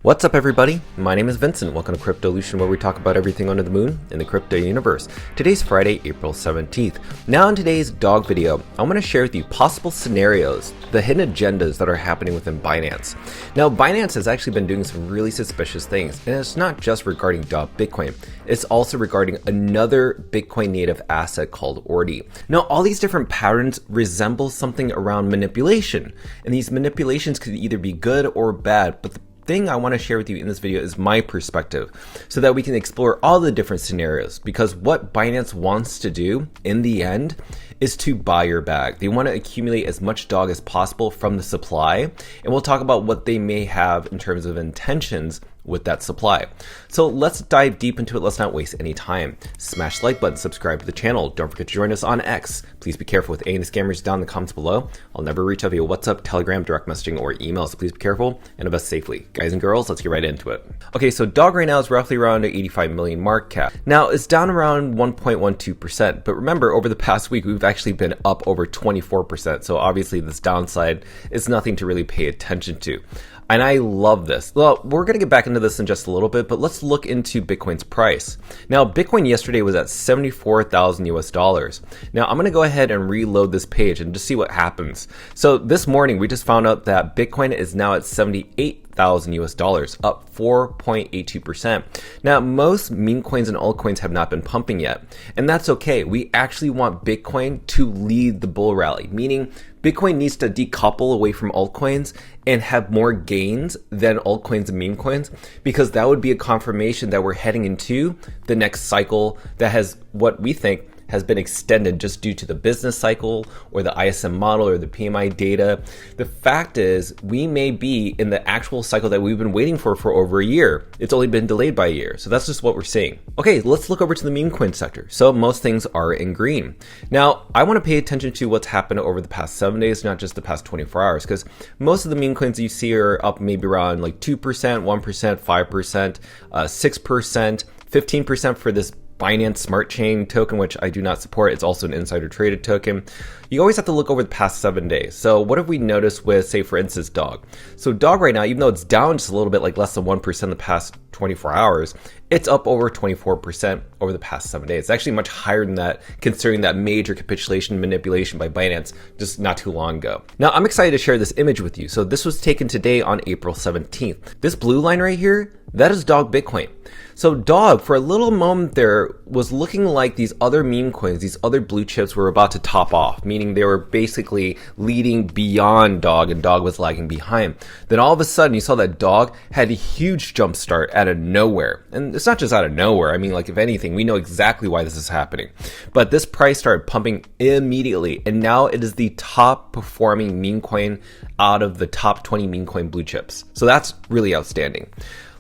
What's up everybody? My name is Vincent. Welcome to Cryptolution, where we talk about everything under the moon in the crypto universe. Today's Friday, April 17th. Now in today's dog video, I'm going to share with you possible scenarios, the hidden agendas that are happening within Binance. Now Binance has actually been doing some really suspicious things, and it's not just regarding Bitcoin, it's also regarding another Bitcoin native asset called Ordi. Now all these different patterns resemble something around manipulation, and these manipulations could either be good or bad, but the thing I want to share with you in this video is my perspective so that we can explore all the different scenarios, because what Binance wants to do in the end is to buy your bag. They want to accumulate as much dog as possible from the supply, and we'll talk about what they may have in terms of intentions with that supply. So let's dive deep into it. Let's not waste any time. Smash the like button, subscribe to the channel. Don't forget to join us on X. Please be careful with any of the scammers down in the comments below. I'll never reach out via WhatsApp, Telegram, direct messaging, or email, so please be careful and invest safely. Guys and girls, let's get right into it. Okay, so dog right now is roughly around an 85 million market cap. Now it's down around 1.12%, but remember over the past week, we've actually been up over 24%. So obviously this downside is nothing to really pay attention to. And I love this. Well, we're going to get back into this in just a little bit, but let's look into Bitcoin's price. Now, Bitcoin yesterday was at 74,000 US dollars. Now, I'm going to go ahead and reload this page and just see what happens. So this morning, we just found out that Bitcoin is now at 78,000 US dollars, up 4.82%. Now, most meme coins and altcoins have not been pumping yet, and that's okay. We actually want Bitcoin to lead the bull rally, meaning Bitcoin needs to decouple away from altcoins and have more gains than altcoins and meme coins, because that would be a confirmation that we're heading into the next cycle that has what we think has been extended just due to the business cycle or the ISM model or the PMI data. The fact is, we may be in the actual cycle that we've been waiting for over a year. It's only been delayed by a year. So that's just what we're seeing. Okay, let's look over to the meme coin sector. So most things are in green. Now, I want to pay attention to what's happened over the past 7 days, not just the past 24 hours, because most of the meme coins you see are up maybe around like 2%, 1%, 5%, 6%, 15% for this Binance Smart Chain token, which I do not support. It's also an insider traded token. You always have to look over the past 7 days. So what have we noticed with, say, for instance, dog? So dog right now, even though it's down just a little bit, like less than 1% in the past 24 hours, it's up over 24% over the past 7 days. It's actually much higher than that, considering that major capitulation manipulation by Binance just not too long ago. Now, I'm excited to share this image with you. So this was taken today on April 17th. This blue line right here, that is dog Bitcoin. So dog, for a little moment there, was looking like these other meme coins, these other blue chips were about to top off, meaning they were basically leading beyond dog and dog was lagging behind. Then all of a sudden you saw that dog had a huge jump start out of nowhere. And it's not just out of nowhere. I mean, like, if anything, we know exactly why this is happening. But this price started pumping immediately, and now it is the top performing meme coin out of the top 20 meme coin blue chips. So that's really outstanding.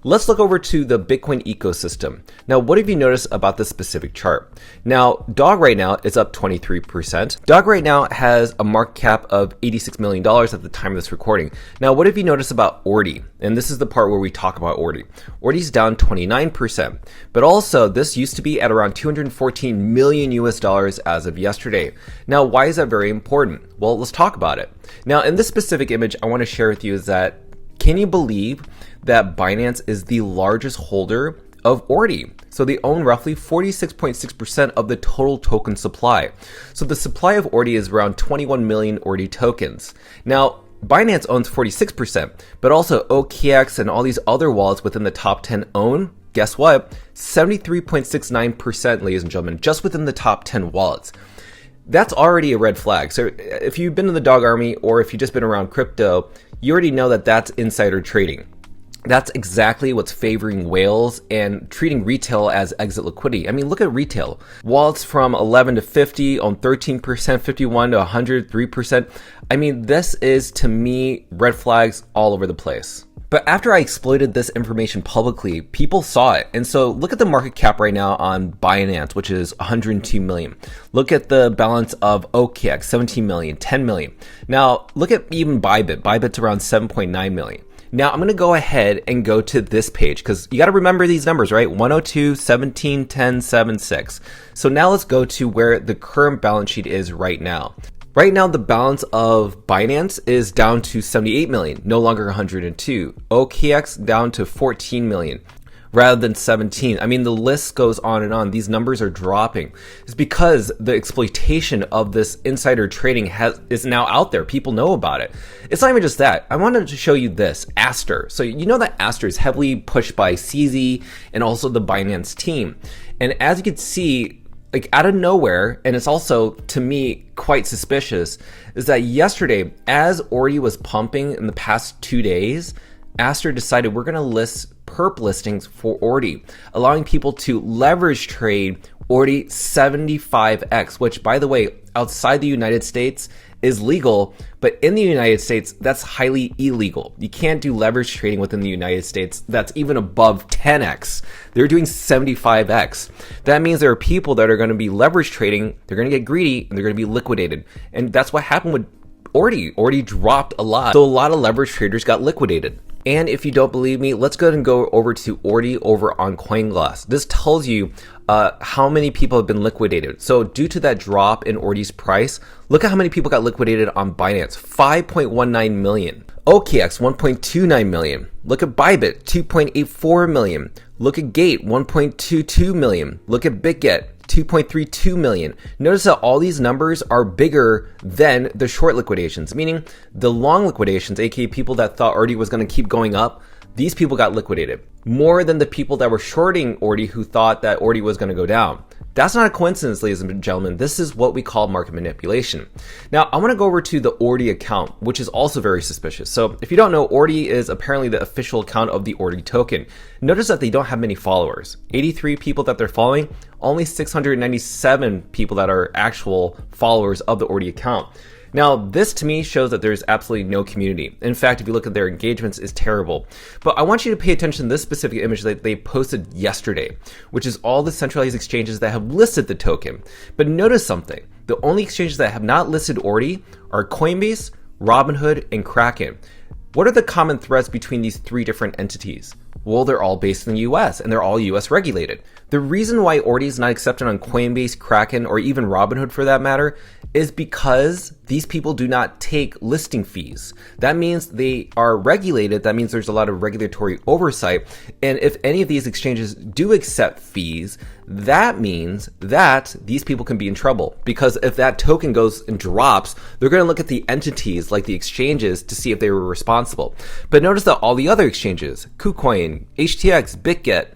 Let's look over to the Bitcoin ecosystem. Now, what have you noticed about this specific chart? Now, dog right now is up 23%. Dog right now has a market cap of $86 million at the time of this recording. Now, what have you noticed about Ordi? And this is the part where we talk about Ordi. Ordi's down 29%, but also this used to be at around 214 million US dollars as of yesterday. Now, why is that very important? Well, let's talk about it. Now, in this specific image, I want to share with you is that, can you believe that Binance is the largest holder of Ordi? So they own roughly 46.6% of the total token supply. So the supply of Ordi is around 21 million Ordi tokens. Now, Binance owns 46%, but also OKX and all these other wallets within the top 10 own, guess what? 73.69%, ladies and gentlemen, just within the top 10 wallets. That's already a red flag. So if you've been in the dog army or if you've just been around crypto, you already know that that's insider trading. That's exactly what's favoring whales and treating retail as exit liquidity. I mean, look at retail. Wallets from 11 to 50 on 13%, 51 to 100, 3%. I mean, this is, to me, red flags all over the place. But after I exploited this information publicly, people saw it. And so look at the market cap right now on Binance, which is 102 million. Look at the balance of OKX, 17 million, 10 million. Now look at even Bybit. Bybit's around 7.9 million. Now I'm going to go ahead and go to this page because you got to remember these numbers, right? 102, 17, 10, 7, 6. So now let's go to where the current balance sheet is right now. Right now, the balance of Binance is down to 78 million, no longer 102. OKX down to 14 million. Rather than 17. I mean, the list goes on and on. These numbers are dropping. It's because the exploitation of this insider trading is now out there. People know about it. It's not even just that. I wanted to show you this, Aster. So you know that Aster is heavily pushed by CZ and also the Binance team. And as you can see, like out of nowhere, and it's also, to me, quite suspicious, is that yesterday, as Ordi was pumping in the past 2 days, Aster decided we're going to list perp listings for Ordi, allowing people to leverage trade Ordi 75x, which, by the way, outside the United States is legal, but in the United States, that's highly illegal. You can't do leverage trading within the United States that's even above 10x. They're doing 75x. That means there are people that are going to be leverage trading, they're going to get greedy, and they're going to be liquidated. And that's what happened with Ordi. Ordi dropped a lot. So a lot of leverage traders got liquidated. And if you don't believe me, let's go ahead and go over to Ordi over on CoinGlass. This tells you how many people have been liquidated. So due to that drop in Ordi's price, look at how many people got liquidated on Binance, 5.19 million. OKX, 1.29 million. Look at Bybit, 2.84 million. Look at Gate, 1.22 million. Look at BitGet, 2.32 million. Notice that all these numbers are bigger than the short liquidations, meaning the long liquidations, aka people that thought Ordi was going to keep going up, these people got liquidated more than the people that were shorting Ordi who thought that Ordi was going to go down. That's not a coincidence, ladies and gentlemen. This is what we call market manipulation. Now, I want to go over to the Ordi account, which is also very suspicious. So if you don't know, Ordi is apparently the official account of the Ordi token. Notice that they don't have many followers. 83 people that they're following, only 697 people that are actual followers of the Ordi account. Now, this to me shows that there's absolutely no community. In fact, if you look at their engagements, it's terrible. But I want you to pay attention to this specific image that they posted yesterday, which is all the centralized exchanges that have listed the token. But notice something. The only exchanges that have not listed Ordi are Coinbase, Robinhood, and Kraken. What are the common threads between these three different entities? Well, they're all based in the US and they're all US regulated. The reason why Ordi is not accepted on Coinbase, Kraken, or even Robinhood for that matter is because these people do not take listing fees. That means they are regulated. That means there's a lot of regulatory oversight. And if any of these exchanges do accept fees, that means that these people can be in trouble. Because if that token goes and drops, they're going to look at the entities like the exchanges to see if they were responsible. But notice that all the other exchanges, KuCoin, HTX, BitGet,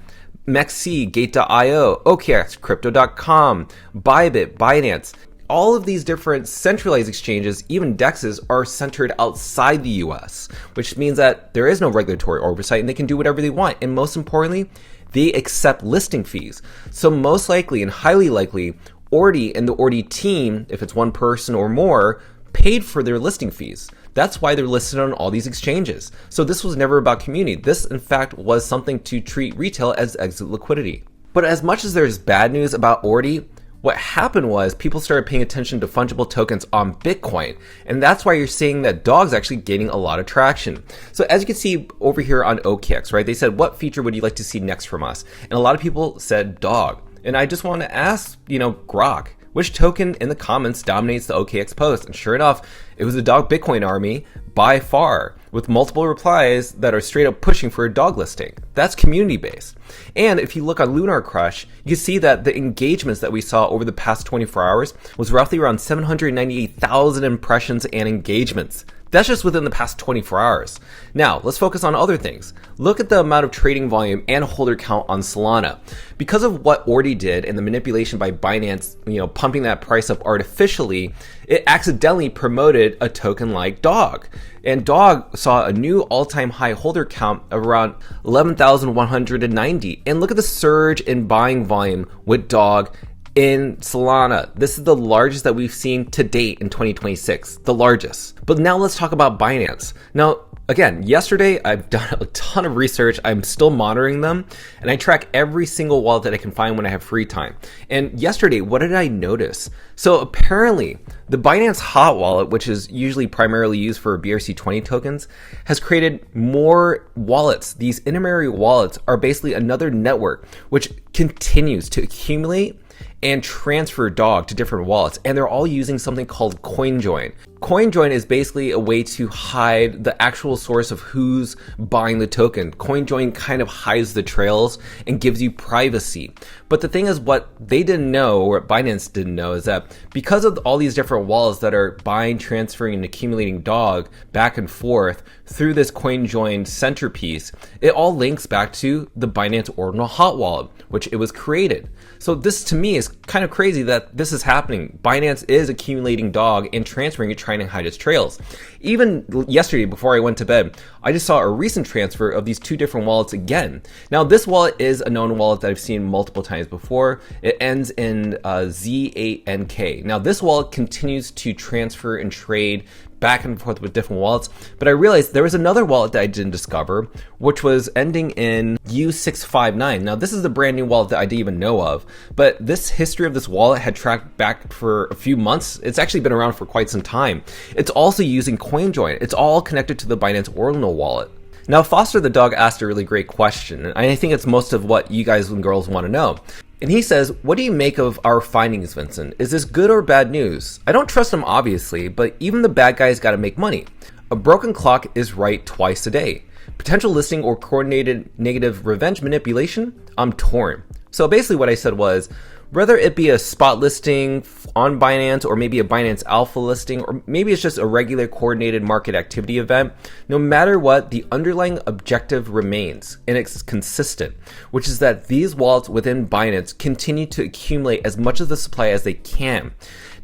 MEXC, Gate.io, OKX, Crypto.com, Bybit, Binance, all of these different centralized exchanges, even DEXs, are centered outside the US, which means that there is no regulatory oversight and they can do whatever they want. And most importantly, they accept listing fees. So most likely and highly likely, Ordi and the Ordi team, if it's one person or more, paid for their listing fees. That's why they're listed on all these exchanges. So this was never about community. This, in fact, was something to treat retail as exit liquidity. But as much as there's bad news about Ordi, what happened was people started paying attention to fungible tokens on Bitcoin. And that's why you're seeing that Dog's actually gaining a lot of traction. So as you can see over here on OKX, right, they said, what feature would you like to see next from us? And a lot of people said Dog. And I just want to ask, Grok, which token in the comments dominates the OKX post? And sure enough, it was the Dog Bitcoin army by far, with multiple replies that are straight up pushing for a dog listing. That's community based. And if you look on Lunar Crush, you can see that the engagements that we saw over the past 24 hours was roughly around 798,000 impressions and engagements. That's just within the past 24 hours. Now, let's focus on other things. Look at the amount of trading volume and holder count on Solana. Because of what Ordi did and the manipulation by Binance, pumping that price up artificially, it accidentally promoted a token like Dog. And Dog saw a new all-time high holder count of around 11,190. And look at the surge in buying volume with Dog in Solana. This is the largest that we've seen to date in 2026, the largest. But now let's talk about Binance. Now, again, yesterday I've done a ton of research. I'm still monitoring them and I track every single wallet that I can find when I have free time. And yesterday, what did I notice? So apparently the Binance Hot Wallet, which is usually primarily used for BRC20 tokens, has created more wallets. These intermediary wallets are basically another network which continues to accumulate and transfer dog to different wallets, and they're all using something called CoinJoin. CoinJoin is basically a way to hide the actual source of who's buying the token. CoinJoin kind of hides the trails and gives you privacy. But the thing is, what they didn't know, or what Binance didn't know, is that because of all these different wallets that are buying, transferring, and accumulating dog back and forth through this CoinJoin centerpiece, it all links back to the Binance Ordinal hot wallet, which it was created. So this to me is kind of crazy that this is happening. Binance is accumulating dog and transferring it, trying to hide its trails. Even yesterday, before I went to bed, I just saw a recent transfer of these two different wallets again. Now, this wallet is a known wallet that I've seen multiple times before. It ends in Z8NK. Now, this wallet continues to transfer and trade back and forth with different wallets, but I realized there was another wallet that I didn't discover, which was ending in U659. Now, this is the brand new wallet that I didn't even know of, but this history of this wallet had tracked back for a few months. It's actually been around for quite some time. It's also using CoinJoin. It's all connected to the Binance Ordinal wallet. Now, Foster the dog asked a really great question, and I think it's most of what you guys and girls want to know. And he says, what do you make of our findings, Vincent? Is this good or bad news? I don't trust him, obviously, but even the bad guys got to make money. A broken clock is right twice a day. Potential listing or coordinated negative revenge manipulation? I'm torn. So basically what I said was, whether it be a spot listing on Binance or maybe a Binance Alpha listing, or maybe it's just a regular coordinated market activity event, no matter what, the underlying objective remains, and it's consistent, which is that these wallets within Binance continue to accumulate as much of the supply as they can.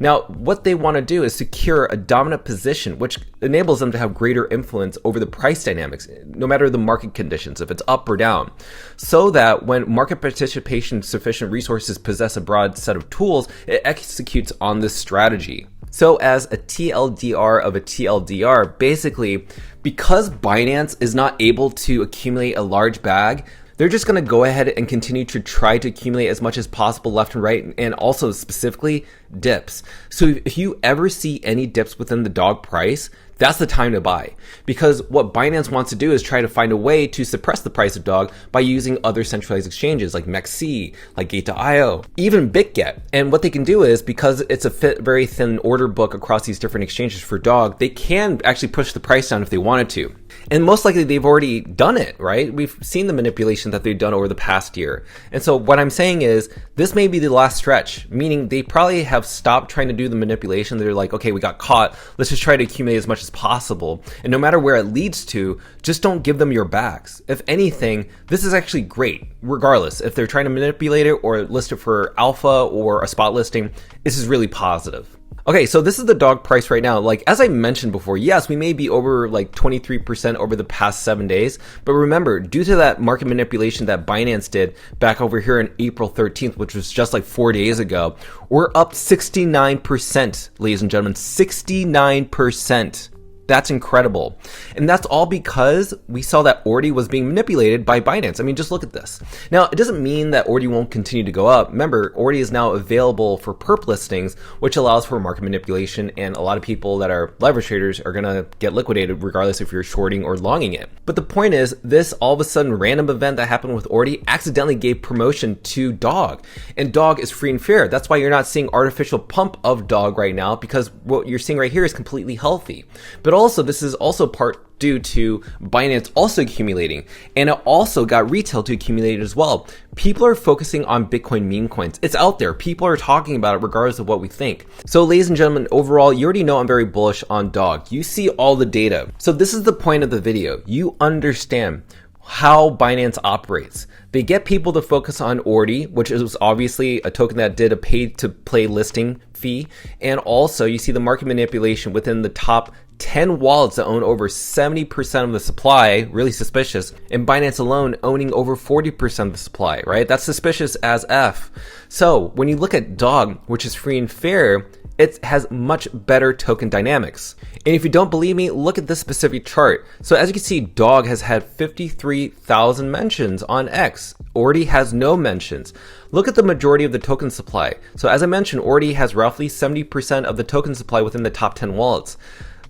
Now, what they want to do is secure a dominant position, which enables them to have greater influence over the price dynamics, no matter the market conditions, if it's up or down, so that when market participation sufficient resources possess a broad set of tools, it executes on this strategy. So as a TLDR of a TLDR, basically, because Binance is not able to accumulate a large bag, they're just going to go ahead and continue to try to accumulate as much as possible left and right, and also specifically dips. So if you ever see any dips within the dog price, that's the time to buy, because what Binance wants to do is try to find a way to suppress the price of dog by using other centralized exchanges like MEXC, like Gate.io, even BitGet. And what they can do is, because it's a very thin order book across these different exchanges for dog, they can actually push the price down if they wanted to. And most likely they've already done it, right? We've seen the manipulation that they've done over the past year. And so what I'm saying is, this may be the last stretch, meaning they probably have stopped trying to do the manipulation. They're like, okay, we got caught. Let's just try to accumulate as much as possible. And no matter where it leads to, just don't give them your bags. If anything, this is actually great, regardless. If they're trying to manipulate it or list it for alpha or a spot listing, this is really positive. Okay, so this is the dog price right now. Like, as I mentioned before, yes, we may be over like 23% over the past 7 days. But remember, due to that market manipulation that Binance did back over here on April 13th, which was just like 4 days ago, we're up 69%, ladies and gentlemen, 69%. That's incredible. And that's all because we saw that Ordi was being manipulated by Binance. I mean, just look at this. Now, it doesn't mean that Ordi won't continue to go up. Remember, Ordi is now available for perp listings, which allows for market manipulation, and a lot of people that are leverage traders are going to get liquidated regardless if you're shorting or longing it. But the point is, this all of a sudden random event that happened with Ordi accidentally gave promotion to dog. And dog is free and fair. That's why you're not seeing artificial pump of dog right now, because what you're seeing right here is completely healthy. But also, this is also part due to Binance also accumulating, and it also got retail to accumulate as well. People are focusing on Bitcoin meme coins. It's out there. People are talking about it regardless of what we think. So ladies and gentlemen, overall, you already know I'm very bullish on dog. You see all the data. So this is the point of the video. You understand how Binance operates. They get people to focus on Ordi, which is obviously a token that did a pay to play listing fee. And also you see the market manipulation within the top 10 wallets that own over 70% of the supply, really suspicious, and Binance alone owning over 40% of the supply, right? That's suspicious as F. So when you look at dog, which is free and fair, it has much better token dynamics. And if you don't believe me, look at this specific chart. So as you can see, dog has had 53,000 mentions on X. Ordi has no mentions. Look at the majority of the token supply. So as I mentioned, Ordi has roughly 70% of the token supply within the top 10 wallets.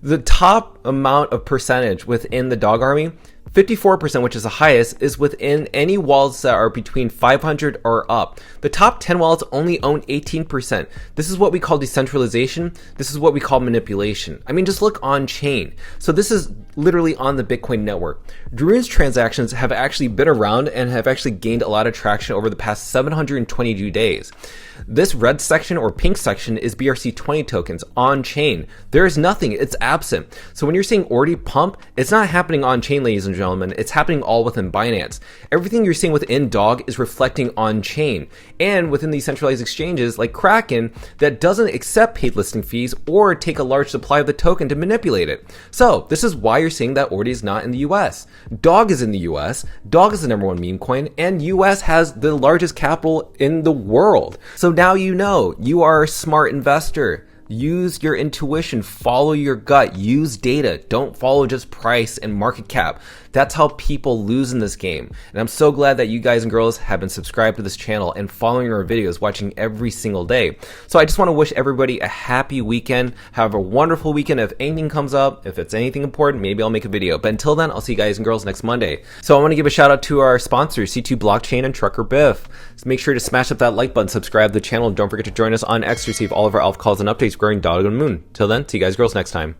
The top amount of percentage within the dog army, 54%, which is the highest, is within any wallets that are between 500 or up. The top 10 wallets only own 18%. This is what we call decentralization. This is what we call manipulation. I mean, just look on chain. So this is literally on the Bitcoin network. Dream's transactions have actually been around and have actually gained a lot of traction over the past 722 days. This red section or pink section is BRC20 tokens on chain. There is nothing, it's absent. So when you're seeing Ordi pump, it's not happening on chain, ladies and gentlemen. It's happening all within Binance. Everything you're seeing within DOG is reflecting on chain. And within these centralized exchanges like Kraken that doesn't accept paid listing fees or take a large supply of the token to manipulate it. So this is why you're seeing that Ordi is not in the US. DOG is in the US. DOG is the #1 meme coin, and US has the largest capital in the world. So now you know you are a smart investor. Use your intuition, follow your gut, use data. Don't follow just price and market cap. That's how people lose in this game. And I'm so glad that you guys and girls have been subscribed to this channel and following our videos, watching every single day. So I just want to wish everybody a happy weekend. Have a wonderful weekend. If anything comes up, if it's anything important, maybe I'll make a video. But until then, I'll see you guys and girls next Monday. So I want to give a shout out to our sponsors, C2 Blockchain and Trucker Biff. So make sure to smash up that like button, subscribe to the channel, and don't forget to join us on X to receive all of our alpha calls and updates regarding Dog and Moon. Till then, see you guys girls next time.